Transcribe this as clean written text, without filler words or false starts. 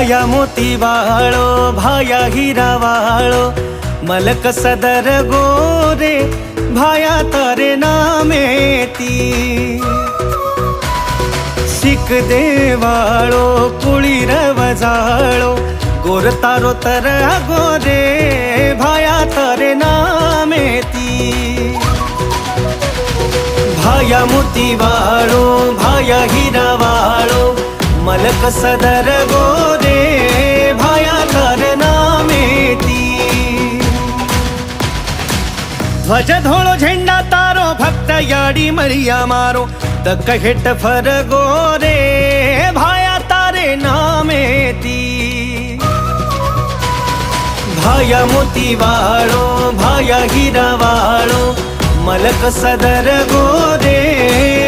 भाया मोती वाळो भाया हिरा वाळो मलक सदर गोरे भाया तारे नामेती शिक देवाळो कुळी रवजाळो गोर तारो तर गोरे भाया तारे नामेती भाया मोती वाळो भाया हिरा वाळो मलक सदर गोरे भाया तारे नामेती ध्वज धोळो झेंडा तारो भक्त याडी मरिया मारो तक हेट फर गोरे भाया तारे नामेती भाया मोती वाळो भाया हिरा वाळो मलक सदर गोरे